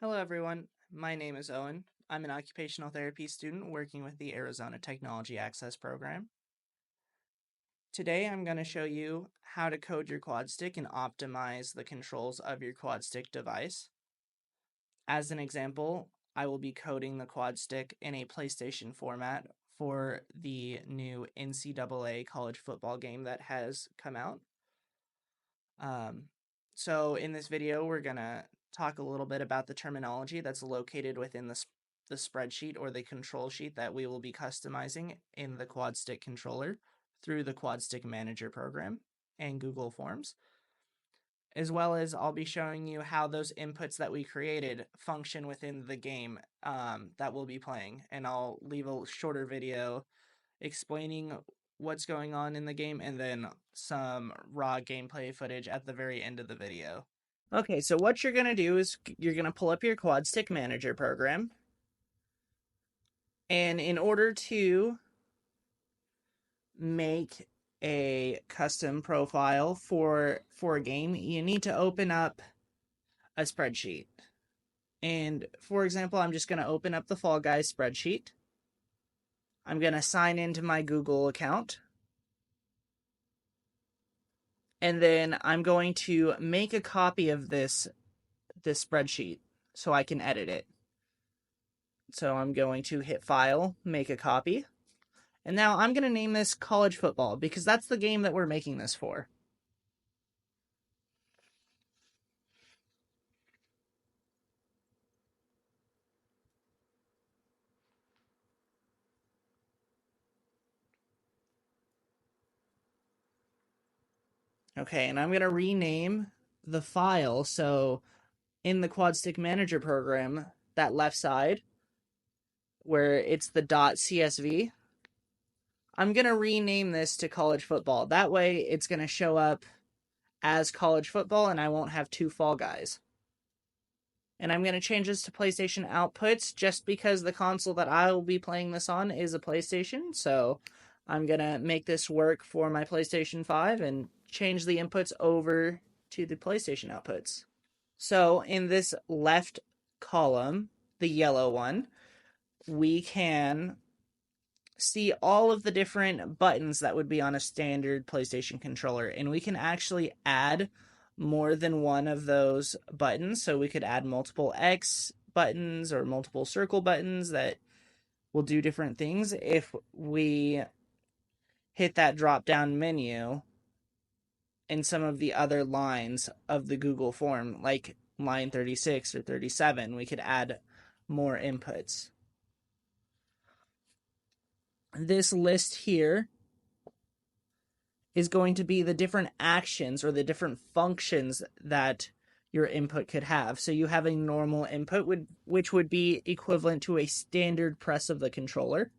Hello everyone, my name is Owen. I'm an occupational therapy student working with the Arizona Technology Access Program. Today I'm going to show you how to code your Quadstick and optimize the controls of your Quadstick device. As an example, I will be coding the Quadstick in a PlayStation format for the new NCAA college football game that has come out. So in this video, we're going to talk a little bit about the terminology that's located within the spreadsheet or the control sheet that we will be customizing in the Quadstick controller through the Quadstick Manager Program and Google Forms, as well as I'll be showing you how those inputs that we created function within the game that we'll be playing. And I'll leave a shorter video explaining what's going on in the game and then some raw gameplay footage at the very end of the video. Okay, so what you're going to do is you're going to pull up your Quadstick Manager program. And in order to make a custom profile for a game, you need to open up a spreadsheet. And for example, I'm just going to open up the Fall Guys spreadsheet. I'm going to sign into my Google account. And then I'm going to make a copy of this spreadsheet so I can edit it. So I'm going to hit File, Make a Copy. And now I'm going to name this College Football because that's the game that we're making this for. Okay, and I'm going to rename the file. So in the Quadstick Manager program, that left side, where it's the .csv, I'm going to rename this to College Football. That way it's going to show up as College Football and I won't have two Fall Guys. And I'm going to change this to PlayStation outputs just because the console that I will be playing this on is a PlayStation. So I'm going to make this work for my PlayStation 5 and change the inputs over to the PlayStation outputs. So in this left column, the yellow one, we can see all of the different buttons that would be on a standard PlayStation controller. And we can actually add more than one of those buttons. So we could add multiple X buttons or multiple circle buttons that will do different things. If we hit that drop down menu in some of the other lines of the Google form, like line 36 or 37, we could add more inputs. This list here is going to be the different actions or the different functions that your input could have. So you have a normal input, which would be equivalent to a standard press of the controller.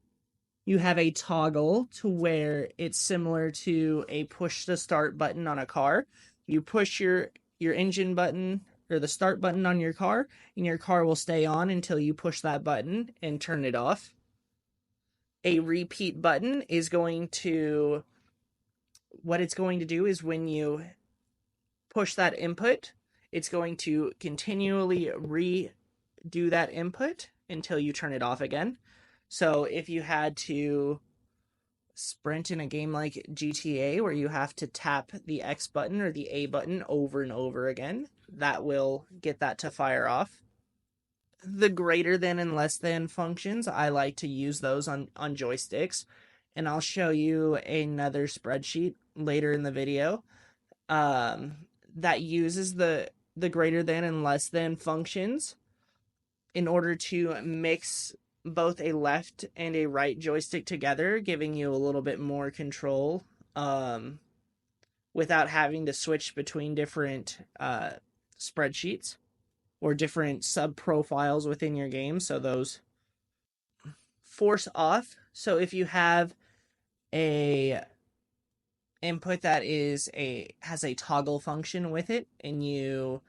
You have a toggle to where it's similar to a push to start button on a car. You push your engine button or the start button on your car, and your car will stay on until you push that button and turn it off. A repeat button is going to, what it's going to do is when you push that input, it's going to continually redo that input until you turn it off again. So if you had to sprint in a game like GTA where you have to tap the X button or the A button over and over again, that will get that to fire off. The greater than and less than functions, I like to use those on joysticks, and I'll show you another spreadsheet later in the video that uses the greater than and less than functions in order to mix both a left and a right joystick together, giving you a little bit more control without having to switch between different spreadsheets or different sub-profiles within your game. So those force off. So if you have a input that has a toggle function with it, and you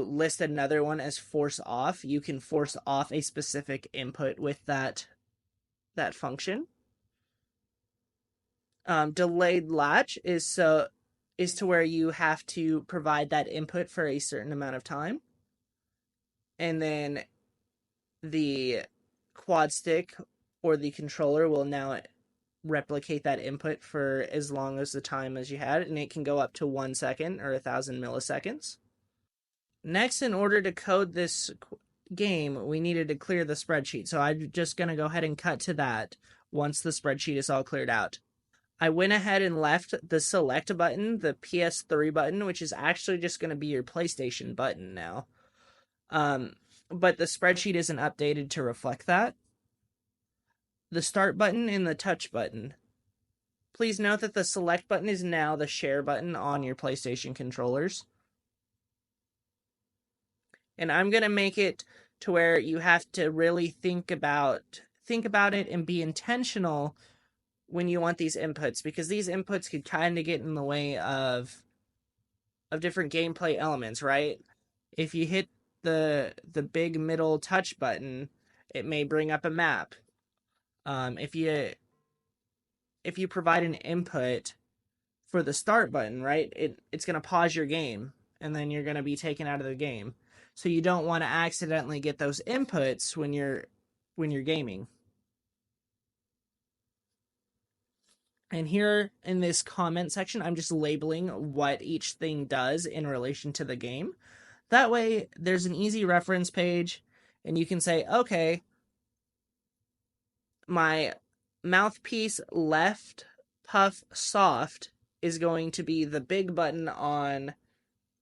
list another one as force off, you can force off a specific input with that function. Delayed latch is to where you have to provide that input for a certain amount of time. and then the quad stick or the controller will now replicate that input for as long as the time as you had, and it can go up to 1 second or 1,000 milliseconds. Next, in order to code this game, we needed to clear the spreadsheet. So I'm just going to go ahead and cut to that once the spreadsheet is all cleared out. I went ahead and left the select button, the PS3 button, which is actually just going to be your PlayStation button now. But the spreadsheet isn't updated to reflect that. The start button and the touch button. Please note that the select button is now the share button on your PlayStation controllers. And I'm going to make it to where you have to really think about it and be intentional when you want these inputs, because these inputs could kind of get in the way of different gameplay elements, right? If you hit the big middle touch button, it may bring up a map. If you provide an input for the start button, right, it's going to pause your game, and then you're going to be taken out of the game. So you don't want to accidentally get those inputs when you're gaming. And here in this comment section, I'm just labeling what each thing does in relation to the game. That way, there's an easy reference page, and you can say, okay, my mouthpiece left puff soft is going to be the big button on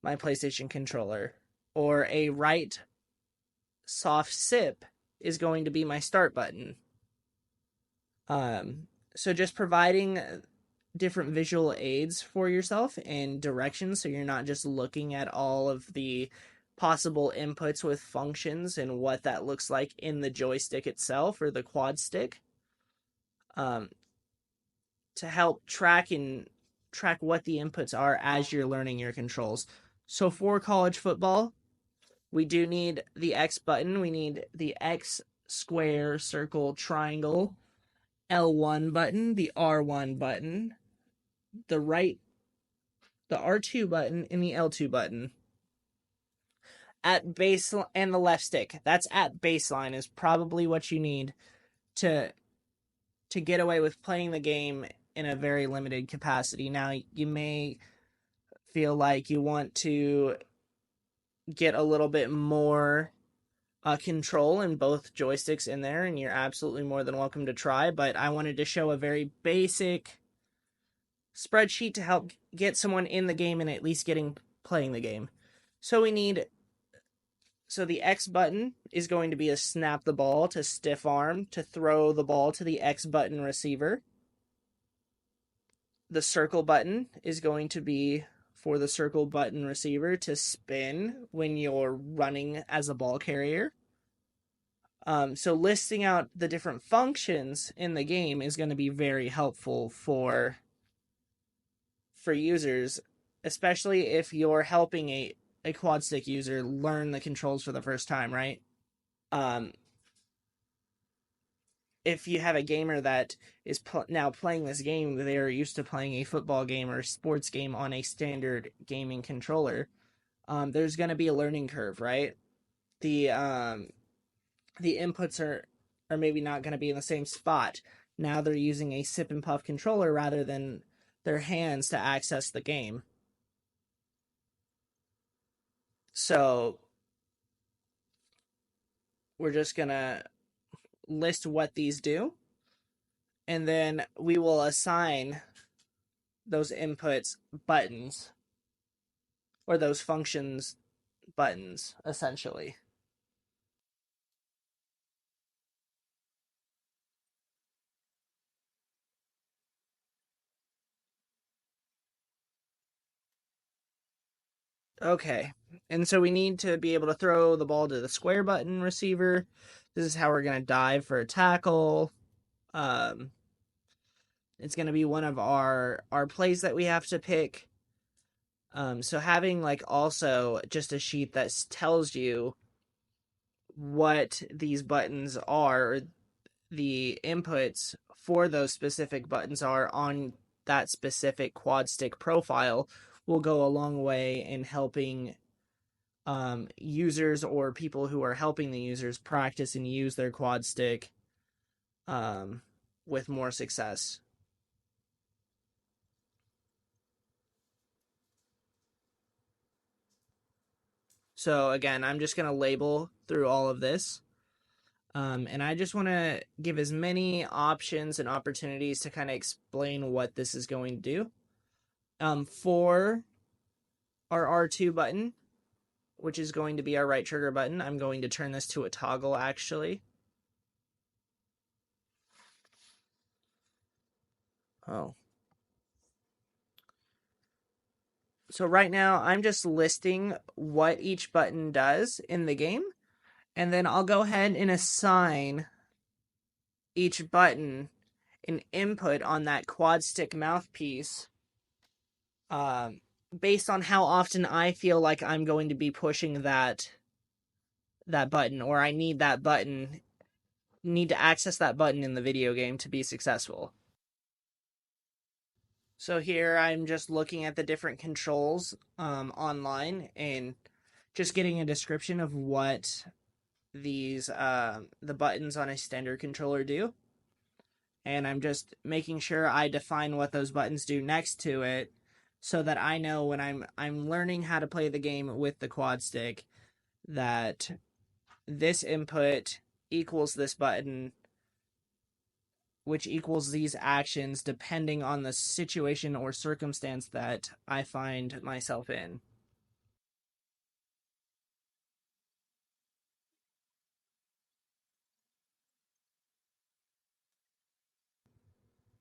my PlayStation controller, or a right soft sip is going to be my start button. So just providing different visual aids for yourself and directions, so you're not just looking at all of the possible inputs with functions and what that looks like in the joystick itself or the quad stick, to help track what the inputs are as you're learning your controls. So for college football, we do need the X button. We need the X, square, circle, triangle, L1 button, the R1 button, the R2 button, and the L2 button. At base and the left stick. That's at baseline is probably what you need to get away with playing the game in a very limited capacity. Now, you may feel like you want to get a little bit more control in both joysticks in there, and you're absolutely more than welcome to try, but I wanted to show a very basic spreadsheet to help get someone in the game and at least playing the game. So the X button is going to be a snap the ball, to stiff arm, to throw the ball to the X button receiver. The circle button is going to be for the circle button receiver to spin when you're running as a ball carrier. So listing out the different functions in the game is going to be very helpful for users, especially if you're helping a quad stick user learn the controls for the first time, right? If you have a gamer that is now playing this game, they're used to playing a football game or sports game on a standard gaming controller. There's going to be a learning curve, right? The inputs are maybe not going to be in the same spot. Now they're using a sip and puff controller rather than their hands to access the game. So we're just going to list what these do, and then we will assign those inputs buttons, or those functions buttons, essentially. Okay, and so we need to be able to throw the ball to the square button receiver. This is how we're going to dive for a tackle. It's going to be one of our plays that we have to pick. So having also just a sheet that tells you what these buttons are, or the inputs for those specific buttons are on that specific quad stick profile, will go a long way in helping users or people who are helping the users practice and use their quad stick with more success. So again, I'm just going to label through all of this. And I just want to give as many options and opportunities to kind of explain what this is going to do. For our R2 button, which is going to be our right trigger button, I'm going to turn this to a toggle actually. Oh. So right now I'm just listing what each button does in the game, and then I'll go ahead and assign each button an input on that quad stick mouthpiece based on how often I feel like I'm going to be pushing that button, or I need that button, need to access that button in the video game to be successful. So here I'm just looking at the different controls online and just getting a description of what these the buttons on a standard controller do. And I'm just making sure I define what those buttons do next to it so that I know when I'm learning how to play the game with the quad stick that this input equals this button, which equals these actions depending on the situation or circumstance that I find myself in.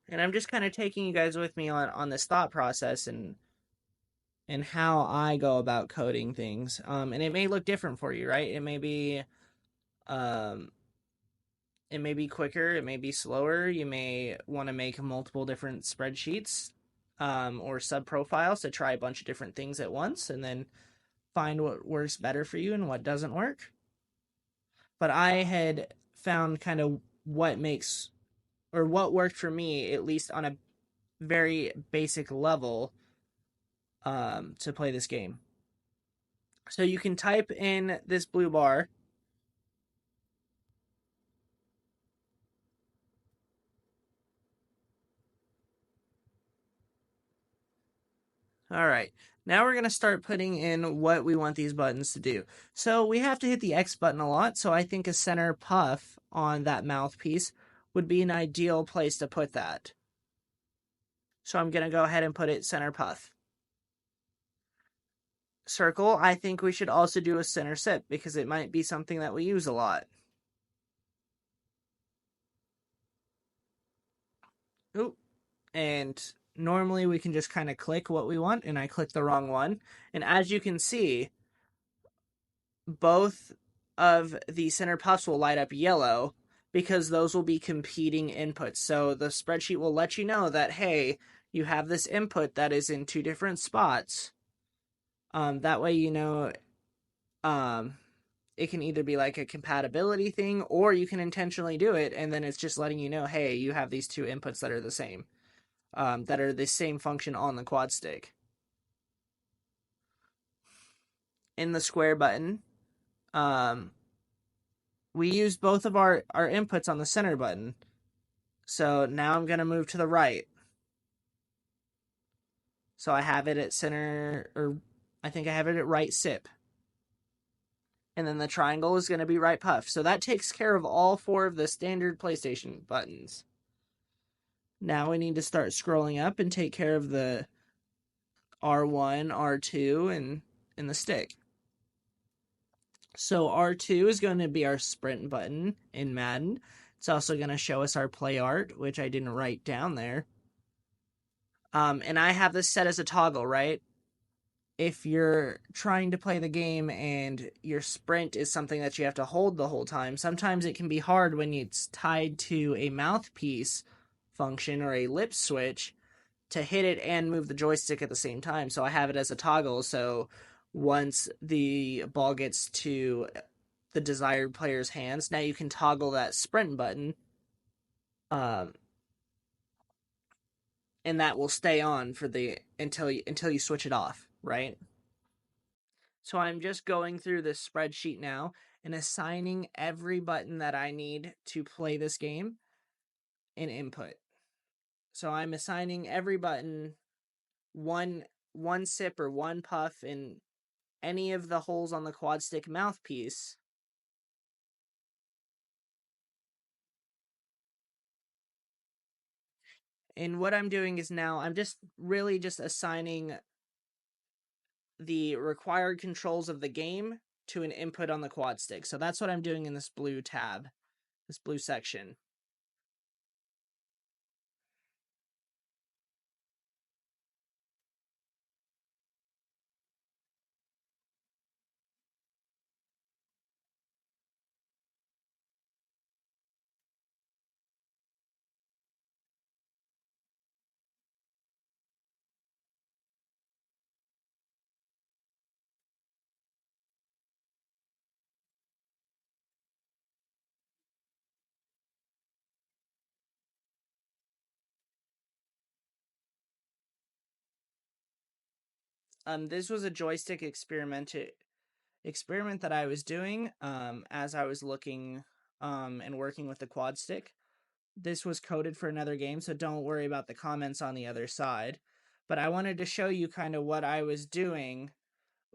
And I'm just kind of taking you guys with me on this thought process and how I go about coding things. And it may look different for you, right? Um, it may be quicker, it may be slower. You may want to make multiple different spreadsheets or sub profiles to try a bunch of different things at once and then find what works better for you and what doesn't work. But I had found kind of what makes or what worked for me, at least on a very basic level, to play this game. So you can type in this blue bar. All right, now we're going to start putting in what we want these buttons to do. So we have to hit the X button a lot, so I think a center puff on that mouthpiece would be an ideal place to put that. So I'm going to go ahead and put it center puff. Circle, I think we should also do a center sip because it might be something that we use a lot. Oop. And normally we can just kind of click what we want, and I clicked the wrong one. And as you can see, both of the center puffs will light up yellow because those will be competing inputs. So the spreadsheet will let you know that, hey, you have this input that is in two different spots. That way you know it can either be like a compatibility thing or you can intentionally do it, and then it's just letting you know, hey, you have these two inputs that are the same, that are the same function on the quad stick. In the square button, we use both of our inputs on the center button. So now I'm going to move to the right. So I have it at center, or I think I have it at right sip. And then the triangle is going to be right puff. So that takes care of all four of the standard PlayStation buttons. Now we need to start scrolling up and take care of the R1, R2, and the stick. So R2 is going to be our sprint button in Madden. It's also going to show us our play art, which I didn't write down there. And I have this set as a toggle, right? If you're trying to play the game and your sprint is something that you have to hold the whole time, sometimes it can be hard when it's tied to a mouthpiece function or a lip switch to hit it and move the joystick at the same time. So I have it as a toggle. So once the ball gets to the desired player's hands, now you can toggle that sprint button. And that will stay on for the until you switch it off, right? So I'm just going through this spreadsheet now and assigning every button that I need to play this game an input. So I'm assigning every button one sip or one puff in any of the holes on the Quadstick mouthpiece. And what I'm doing is now I'm just really just assigning the required controls of the game to an input on the Quadstick. So that's what I'm doing in this blue tab, this blue section. This was a joystick experiment that I was doing as I was looking and working with the Quadstick. This was coded for another game, so don't worry about the comments on the other side. But I wanted to show you kind of what I was doing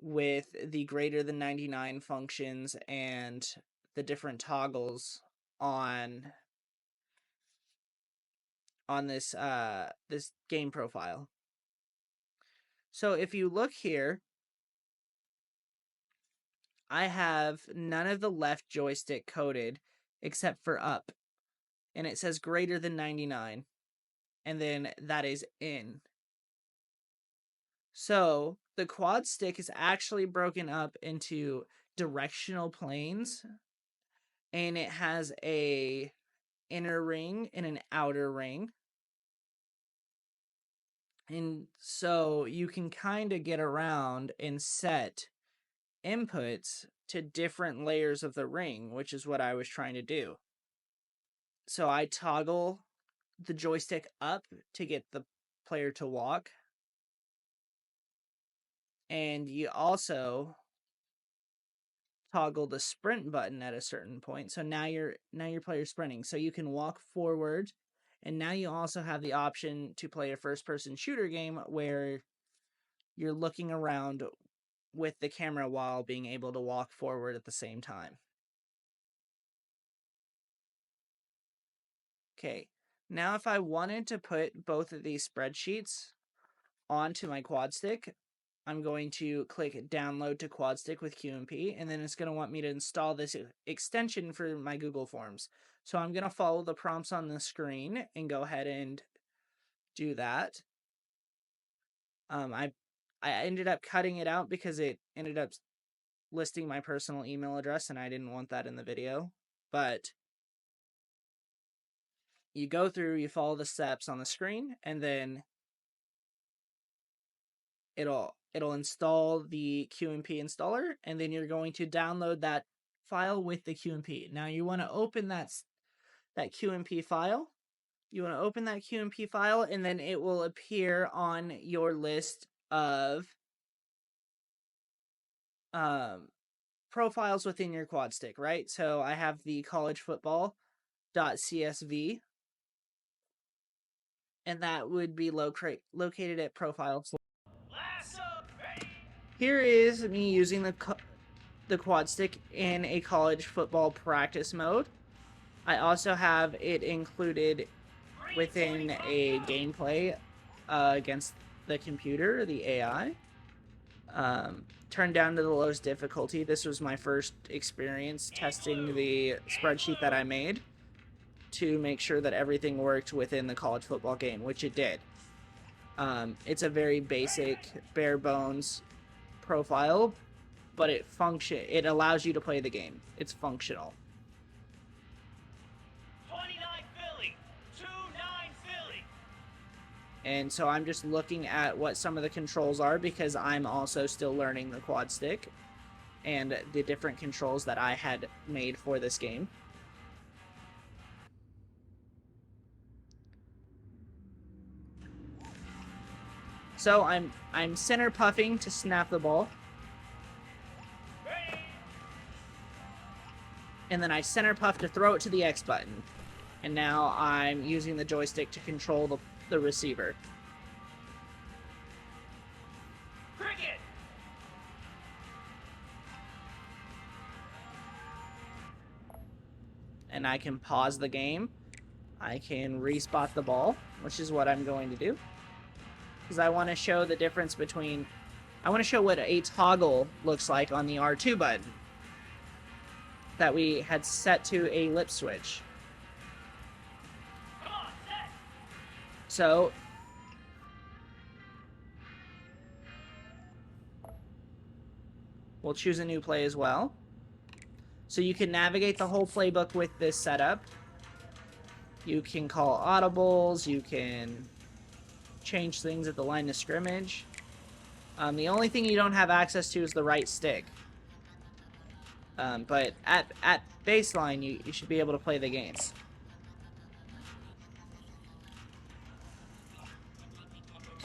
with the greater than 99 functions and the different toggles on this this game profile. So if you look here, I have none of the left joystick coded except for up, and it says greater than 99, and then that is in. So the quad stick is actually broken up into directional planes, and it has a inner ring and an outer ring. And so you can kind of get around and set inputs to different layers of the ring, which is what I was trying to do. So I toggle the joystick up to get the player to walk. And you also toggle the sprint button at a certain point. So now your player's sprinting. So you can walk forward. And now you also have the option to play a first-person shooter game where you're looking around with the camera while being able to walk forward at the same time. Okay, now if I wanted to put both of these spreadsheets onto my Quadstick, I'm going to click download to Quadstick with QMP, and then it's going to want me to install this extension for my Google Forms. So I'm going to follow the prompts on the screen and go ahead and do that. I ended up cutting it out because it ended up listing my personal email address, and I didn't want that in the video. But you go through, you follow the steps on the screen, and then it'll install the QMP installer, and then you're going to download that file with the QMP. Now you want to open that QMP file. You want to open that QMP file, and then it will appear on your list of profiles within your Quadstick, right? So I have the collegefootball.csv, and that would be located at profiles. Here is me using the Quadstick in a college football practice mode. I also have it included within a gameplay against the computer, the AI. Turned down to the lowest difficulty. This was my first experience testing the spreadsheet that I made to make sure that everything worked within the college football game, which it did. It's a very basic, bare bones profile, but it allows you to play the game. It's functional. 29 Philly, 2-9 Philly. And so I'm just looking at what some of the controls are because I'm also still learning the Quadstick and the different controls that I had made for this game. So I'm center puffing to snap the ball. and then I center puff to throw it to the X button. And now I'm using the joystick to control the receiver. Cricket. And I can pause the game. I can respot the ball, which is what I'm going to do. Because I want to show the difference between... I want to show what a toggle looks like on the R2 button that we had set to a lip switch. Come on, set. So we'll choose a new play as well. So you can navigate the whole playbook with this setup. You can call audibles, you can change things at the line of scrimmage. The only thing you don't have access to is the right stick. But at baseline, you should be able to play the games.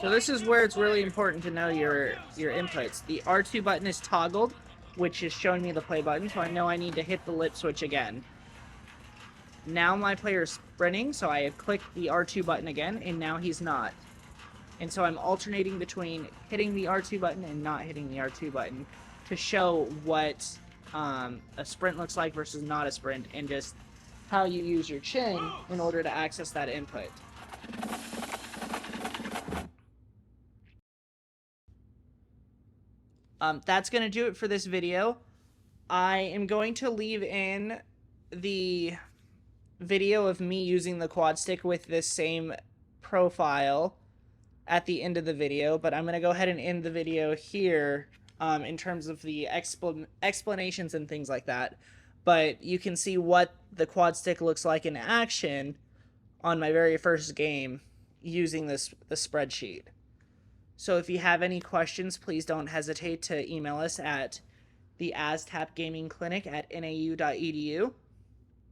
So this is where it's really important to know your inputs. The R2 button is toggled, which is showing me the play button, so I know I need to hit the lip switch again. Now my player is sprinting, so I have clicked the R2 button again, and now he's not. And so I'm alternating between hitting the R2 button and not hitting the R2 button to show what a sprint looks like versus not a sprint, and just how you use your chin in order to access that input. That's going to do it for this video. I am going to leave in the video of me using the quad stick with this same profile at the end of the video, but I'm going to go ahead and end the video here in terms of the explanations and things like that. But you can see what the quad stick looks like in action on my very first game using the spreadsheet. So if you have any questions, please don't hesitate to email us at the aztapgamingclinic@nau.edu.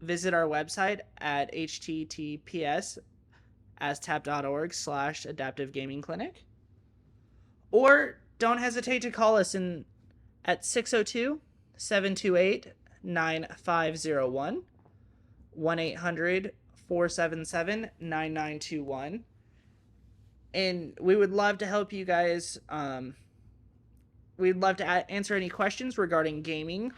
Visit our website at https://aztap.org/adaptivegamingclinic. Or don't hesitate to call us at 602-728-9501, 1-800-477-9921. And we would love to help you guys. We'd love to answer any questions regarding gaming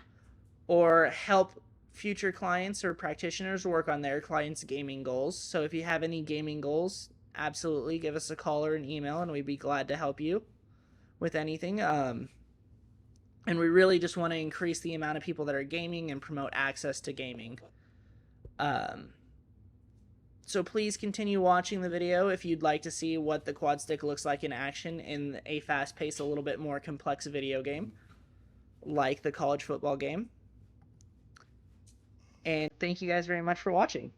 or help future clients or practitioners work on their clients' gaming goals. So if you have any gaming goals, absolutely give us a call or an email, and we'd be glad to help you with anything. And we really just want to increase the amount of people that are gaming and promote access to gaming. So please continue watching the video if you'd like to see what the quad stick looks like in action in a fast-paced, a little bit more complex video game, like the college football game. And thank you guys very much for watching.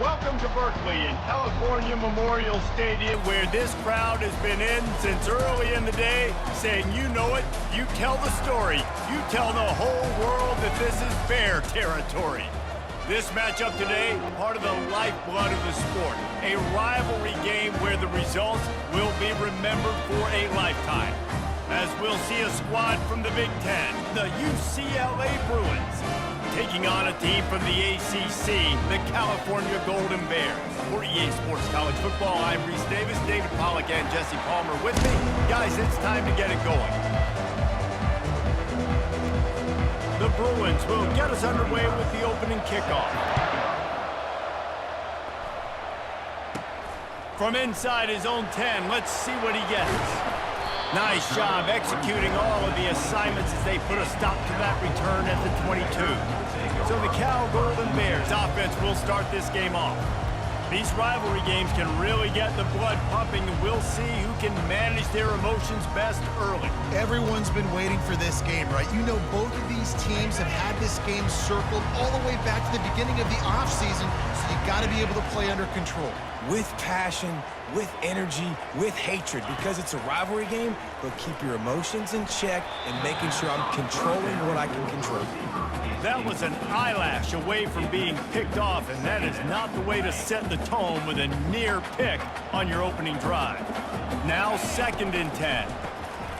Welcome to Berkeley in California Memorial Stadium, where this crowd has been in since early in the day, saying you know it, you tell the story, you tell the whole world that this is Bear territory. This matchup today, part of the lifeblood of the sport, a rivalry game where the results will be remembered for a lifetime. As we'll see a squad from the Big Ten, the UCLA Bruins, taking on a team from the ACC, the California Golden Bears. For EA Sports College Football, I'm Reese Davis, David Pollack, and Jesse Palmer with me. Guys, it's time to get it going. The Bruins will get us underway with the opening kickoff. From inside his own 10, let's see what he gets. Nice job executing all of the assignments as they put a stop to that return at the 22. So the Cal Golden Bears offense will start this game off. These rivalry games can really get the blood pumping, and we'll see who can manage their emotions best early. Everyone's been waiting for this game, right? You know, both of these teams have had this game circled all the way back to the beginning of the offseason, so you got to be able to play under control. With passion, with energy, with hatred, because it's a rivalry game, but keep your emotions in check and making sure I'm controlling what I can control. That was an eyelash away from being picked off, and that is not the way to set the tone with a near pick on your opening drive. Now 2nd and 10.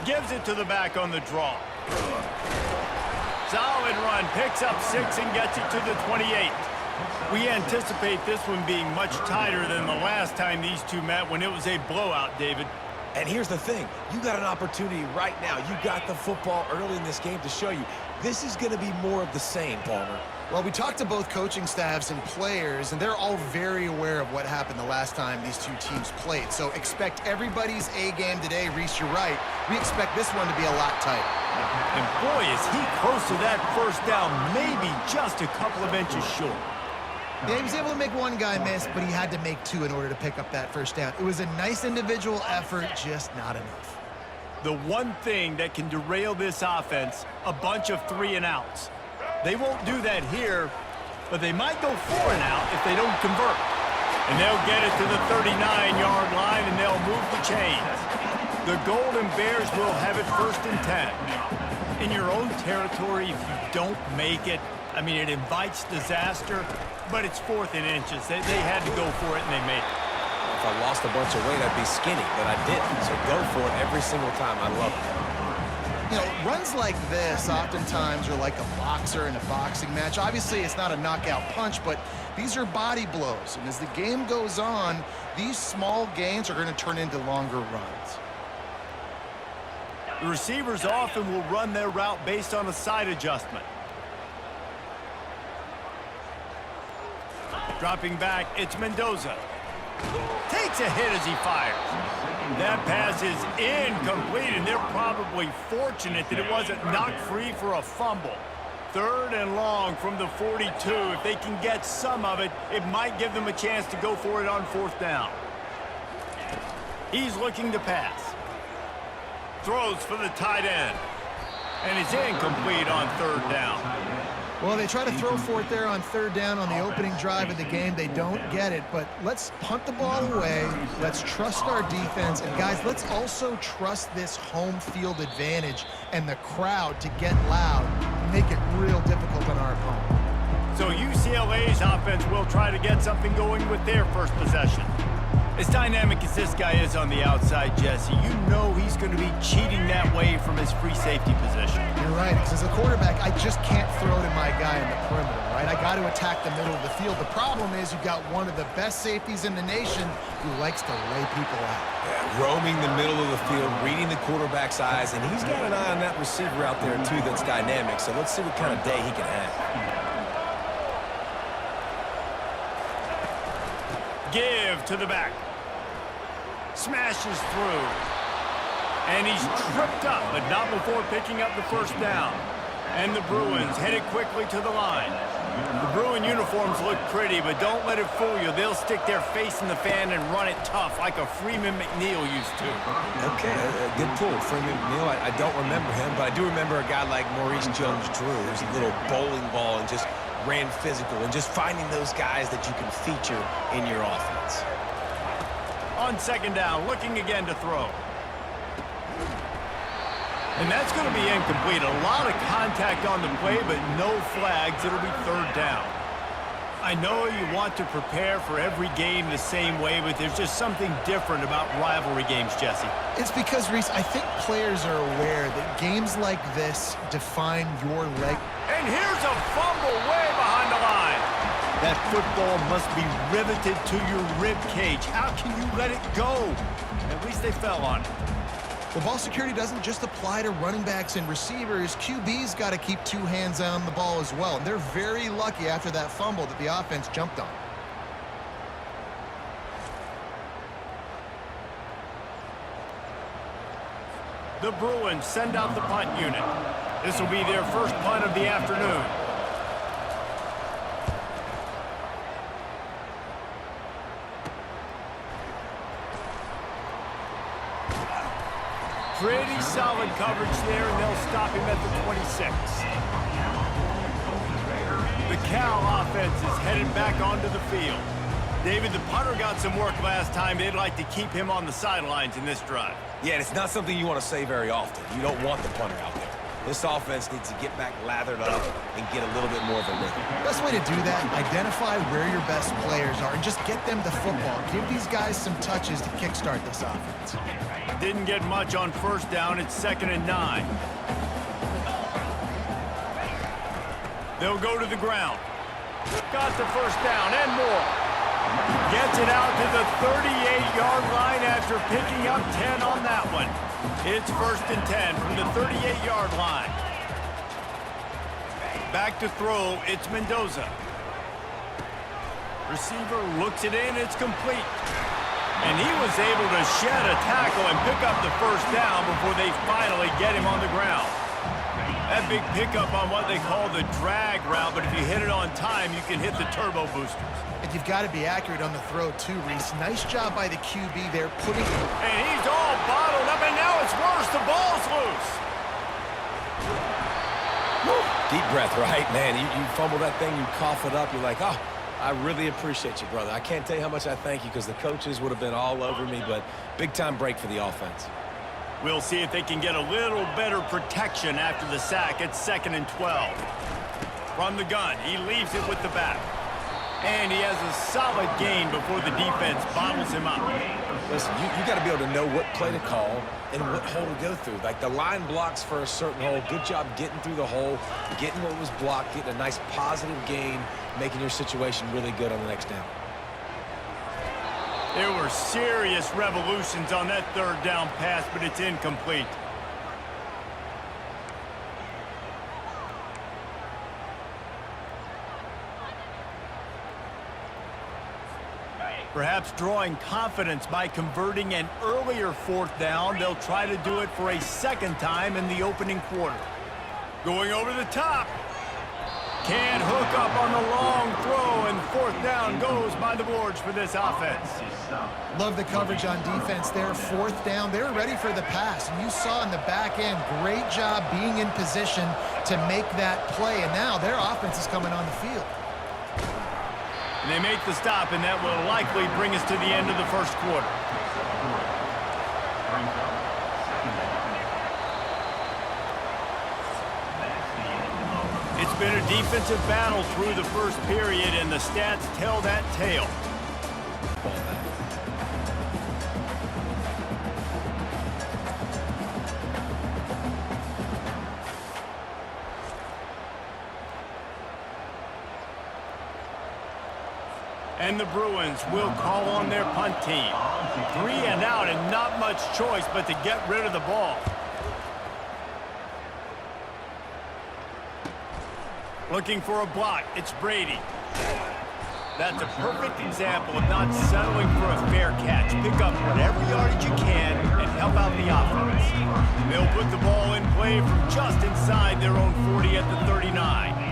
Gives it to the back on the draw. Solid run, picks up 6 and gets it to the 28. We anticipate this one being much tighter than the last time these two met when it was a blowout, David. And here's the thing. You got an opportunity right now. You got the football early in this game to show you. This is going to be more of the same, Palmer. Well, we talked to both coaching staffs and players, and they're all very aware of what happened the last time these two teams played. So expect everybody's A game today. Reese, you're right. We expect this one to be a lot tighter. And boy, is he close to that first down, maybe just a couple of inches short. Yeah, he was able to make one guy miss, but he had to make 2 in order to pick up that first down. It was a nice individual effort, just not enough. The one thing that can derail this offense, a bunch of 3 and outs. They won't do that here, but they might go 4 and out if they don't convert. And they'll get it to the 39-yard line, and they'll move the chains. The Golden Bears will have it 1st and 10. In your own territory, if you don't make it, I mean, it invites disaster, but it's 4th and inches. They had to go for it, and they made it. If I lost a bunch of weight, I'd be skinny, but I didn't. So go for it every single time. I love it. You know, runs like this oftentimes are like a boxer in a boxing match. Obviously, it's not a knockout punch, but these are body blows. And as the game goes on, these small gains are going to turn into longer runs. The receivers often will run their route based on a side adjustment. Dropping back, it's Mendoza. Takes a hit as he fires. That pass is incomplete, and they're probably fortunate that it wasn't knocked free for a fumble. 3rd and long from the 42. If they can get some of it, it might give them a chance to go for it on 4th down. He's looking to pass. Throws for the tight end. And it's incomplete on 3rd down. Well, they try to throw for it there on 3rd down on the opening drive of the game. They don't get it, but let's punt the ball away. Let's trust our defense. And, guys, let's also trust this home field advantage and the crowd to get loud and make it real difficult on our opponent. So UCLA's offense will try to get something going with their first possession. As dynamic as this guy is on the outside, Jesse, you know he's going to be cheating that way from his free safety position. You're right, because as a quarterback, I just can't throw to my guy in the perimeter, right? I got to attack the middle of the field. The problem is you've got one of the best safeties in the nation who likes to lay people out. Yeah, roaming the middle of the field, reading the quarterback's eyes, and he's got an eye on that receiver out there, too, that's dynamic. So let's see what kind of day he can have. Give to the back. Smashes through. And he's tripped up, but not before picking up the first down. And the Bruins headed quickly to the line. The Bruin uniforms look pretty, but don't let it fool you. They'll stick their face in the fan and run it tough like a Freeman McNeil used to. Okay, good pull. Freeman McNeil, I don't remember him, but I do remember a guy like Maurice Jones-Drew, who's a little bowling ball and just ran physical, and just finding those guys that you can feature in your offense. On 2nd down, looking again to throw. And that's going to be incomplete. A lot of contact on the play, but no flags. It'll be 3rd down. I know you want to prepare for every game the same way, but there's just something different about rivalry games, Jesse. It's because, Reese, I think players are aware that games like this define your leg. And here's a fumble way behind the line. That football must be riveted to your rib cage. How can you let it go? At least they fell on it. The ball security doesn't just apply to running backs and receivers. QB's got to keep 2 hands on the ball as well. And they're very lucky after that fumble that the offense jumped on. The Bruins send out the punt unit. This will be their first punt of the afternoon. Pretty solid coverage there, and they'll stop him at the 26. The Cal offense is headed back onto the field. David, the punter got some work last time. They'd like to keep him on the sidelines in this drive. Yeah, and it's not something you want to say very often. You don't want the punter out there. This offense needs to get back lathered up and get a little bit more of a rhythm. Best way to do that, identify where your best players are and just get them the football. Give these guys some touches to kickstart this offense. Didn't get much on first down. It's 2nd and 9. They'll go to the ground. Got the first down and more. Gets it out to the 38-yard line after picking up 10 on that one. It's 1st and 10 from the 38-yard line. Back to throw, it's Mendoza. Receiver looks it in, it's complete. And he was able to shed a tackle and pick up the first down before they finally get him on the ground. That big pickup on what they call the drag route, but if you hit it on time, you can hit the turbo boosters. And you've got to be accurate on the throw, too, Reese. Nice job by the QB there putting... And he's all bottled up, and now it's worse. The ball's loose. Deep breath, right? Man, you fumble that thing, you cough it up, you're like, oh, I really appreciate you, brother. I can't tell you how much I thank you because the coaches would have been all over me, but big-time break for the offense. We'll see if they can get a little better protection after the sack. It's 2nd and 12. From the gun, he leaves it with the back. And he has a solid gain before the defense bottles him up. Listen, you got to be able to know what play to call and what hole to go through. Like the line blocks for a certain hole. Good job getting through the hole, getting what was blocked, getting a nice positive gain, making your situation really good on the next down. There were serious revolutions on that 3rd down pass, but it's incomplete. Perhaps drawing confidence by converting an earlier 4th down. They'll try to do it for a 2nd time in the opening quarter. Going over the top. Can't hook up on the long throw, and 4th down goes by the boards for this offense. Love the coverage on defense there. 4th down. They were ready for the pass. And you saw in the back end, great job being in position to make that play. And now their offense is coming on the field. And they make the stop, and that will likely bring us to the end of the 1st quarter. It's been a defensive battle through the 1st period, and the stats tell that tale. And the Bruins will call on their punt team. 3 and out and not much choice but to get rid of the ball. Looking for a block. It's Brady. That's a perfect example of not settling for a fair catch. Pick up whatever yardage you can and help out the offense. They'll put the ball in play from just inside their own 40 at the 39.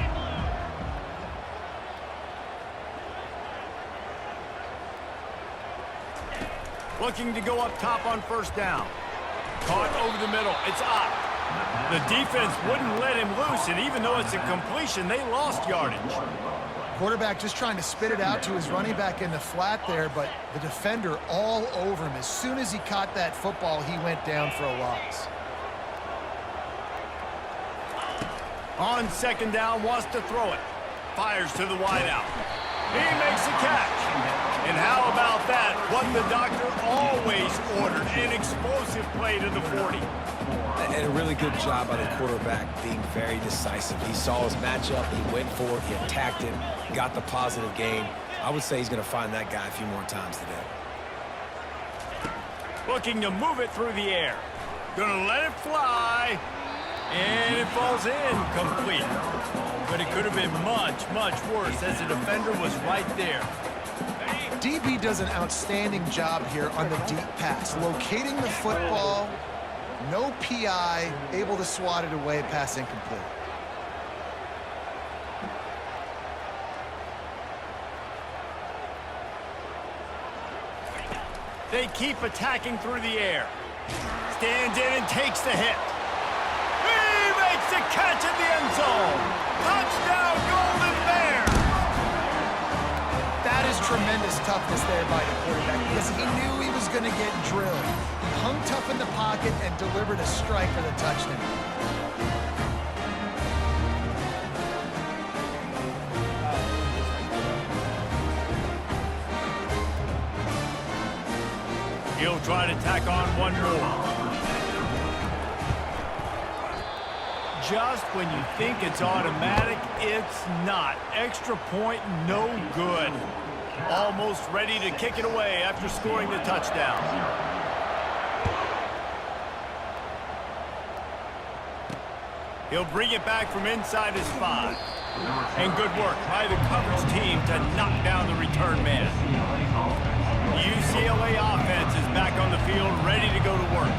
Looking to go up top on 1st down. Caught over the middle. It's up. The defense wouldn't let him loose, and even though it's a completion, they lost yardage. Quarterback just trying to spit it out to his running back in the flat there, but the defender all over him. As soon as he caught that football, he went down for a loss. On 2nd down, wants to throw it. Fires to the wideout. He makes the catch. And how about that? What the doctor always ordered, an explosive play to the 40. And a really good job by the quarterback being very decisive. He saw his matchup, he went for it, he attacked it, got the positive gain. I would say he's going to find that guy a few more times today. Looking to move it through the air. Gonna let it fly. And it falls in complete. But it could have been much, much worse as the defender was right there. DB does an outstanding job here on the deep pass. Locating the football, no PI, able to swat it away, pass incomplete. They keep attacking through the air. stands in and takes the hit. He makes the catch in the end zone. Touchdown, Golden Bears! That is tremendous toughness there by the quarterback because he knew he was going to get drilled. He hung tough in the pocket and delivered a strike for the touchdown. He'll try to tack on one more. Just when you think it's automatic, it's not. Extra point, no good. Almost ready to kick it away after scoring the touchdown. He'll bring it back from inside his 5. And good work by the coverage team to knock down the return man. UCLA offense is back on the field, ready to go to work.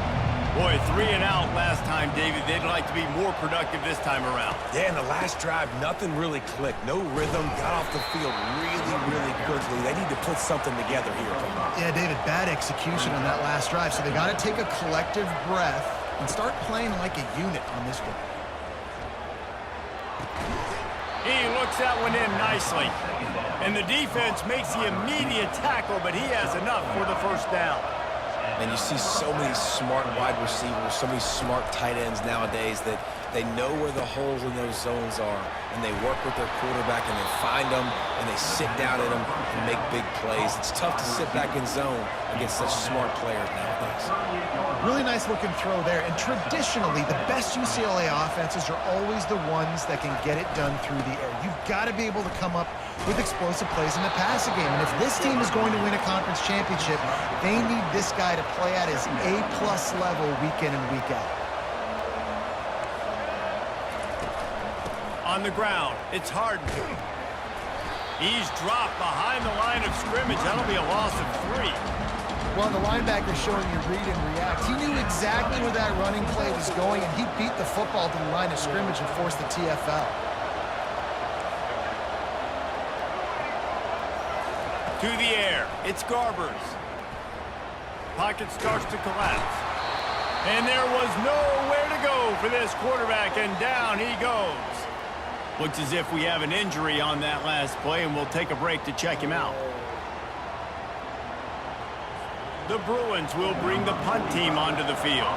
Boy, 3 and out last time, David. They'd like to be more productive this time around. Yeah, in the last drive, nothing really clicked. No rhythm, got off the field really quickly. They need to put something together here. Yeah, David, bad execution on that last drive, so they got to take a collective breath and start playing like a unit on this one. He looks that one in nicely. And the defense makes the immediate tackle, but he has enough for the first down. And you see so many smart wide receivers, so many smart tight ends nowadays that they know where the holes in those zones are, and they work with their quarterback, and they find them, and they sit down at them and make big plays. It's tough to sit back in zone against such smart players nowadays. Really nice looking throw there, and traditionally, the best UCLA offenses are always the ones that can get it done through the air. You've got to be able to come up with explosive plays in the passing game, and if this team is going to win a conference championship, they need this guy to play at his A-plus level week in and week out. On the ground, it's Harden. He's dropped behind the line of scrimmage. That'll be a loss of 3. Well, the linebacker showing you read and react. He knew exactly where that running play was going, and he beat the football to the line of scrimmage and forced the TFL. To the air, it's Garbers. Pocket starts to collapse. And there was nowhere to go for this quarterback, and down he goes. Looks as if we have an injury on that last play, and we'll take a break to check him out. The Bruins will bring the punt team onto the field.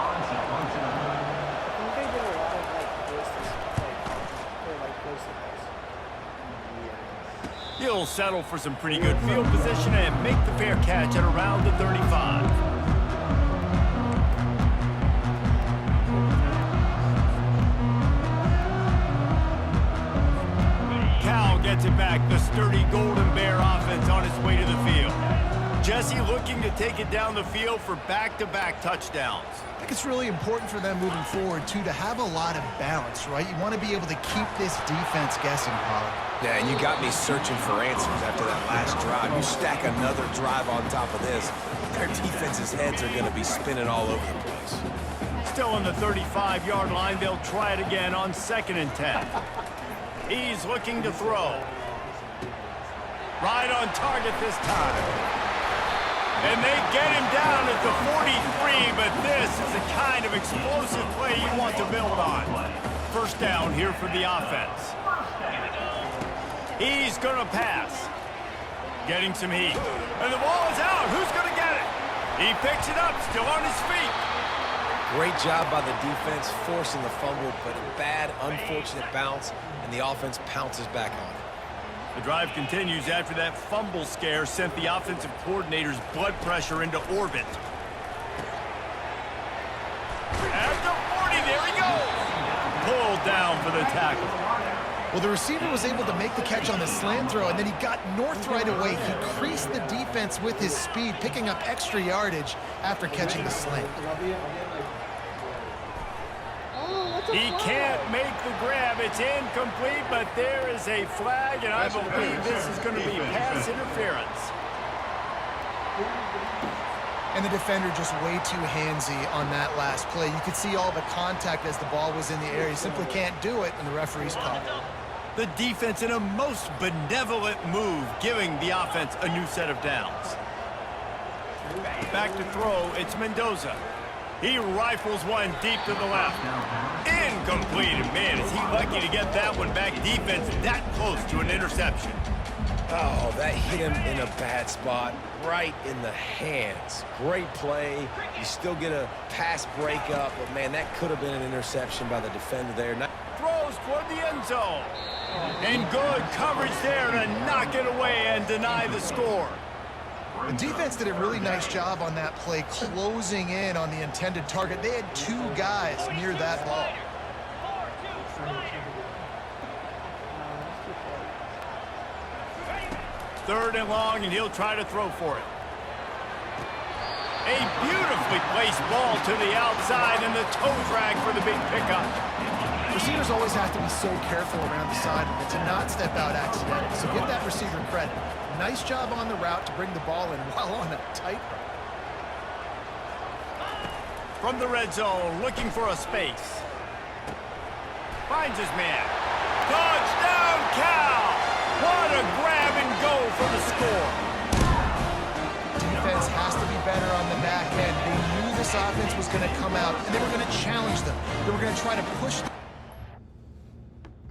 He'll settle for some pretty good field position and make the fair catch at around the 35. Cal gets it back. The sturdy Golden Bear offense on its way to the field. Jesse looking to take it down the field for back-to-back touchdowns. I think it's really important for them moving forward, too, to have a lot of balance, right? You want to be able to keep this defense guessing, Pollard. Yeah, and you got me searching for answers after that last drive. You stack another drive on top of this, their defense's heads are going to be spinning all over the place. Still on the 35-yard line, they'll try it again on 2nd and 10. He's looking to throw. Right on target this time. And they get him down at the 43, but this is the kind of explosive play you want to build on. First down here for the offense. He's going to pass. Getting some heat. And the ball is out. Who's going to get it? He picks it up, still on his feet. Great job by the defense, forcing the fumble, but a bad, unfortunate bounce, and the offense pounces back on it. The drive continues after that fumble scare sent the offensive coordinator's blood pressure into orbit. At the 40, there he goes. Pulled down for the tackle. Well, the receiver was able to make the catch on the slant throw, and then he got north right away. He creased the defense with his speed, picking up extra yardage after catching the slant. He can't make the grab. It's incomplete, but there is a flag, and I believe this is going to be pass interference. And the defender just way too handsy on that last play. You could see all the contact as the ball was in the air. He simply can't do it, and the referee's called. The defense in a most benevolent move, giving the offense a new set of downs. Back to throw, it's Mendoza. He rifles one deep to the left. Incomplete. And man, is he lucky to get that one back. Defense that close to an interception. Oh, that hit him in a bad spot, right in the hands. Great play. You still get a pass breakup, but man, that could have been an interception by the defender there. Throws toward the end zone. And good coverage there to knock it away and deny the score. The defense did a really nice job on that play, closing in on the intended target. They had 2 guys near that ball. Third and long, and he'll try to throw for it. A beautifully placed ball to the outside, and the toe drag for the big pickup. Receivers always have to be so careful around the sideline to not step out accidentally, so give that receiver credit. Nice job on the route to bring the ball in while on a tight route. From the red zone, looking for a space. Finds his man. Touchdown, Cal! What a grab and go for the score. Defense has to be better on the back end. They knew this offense was going to come out, and they were going to challenge them. They were going to try to push them.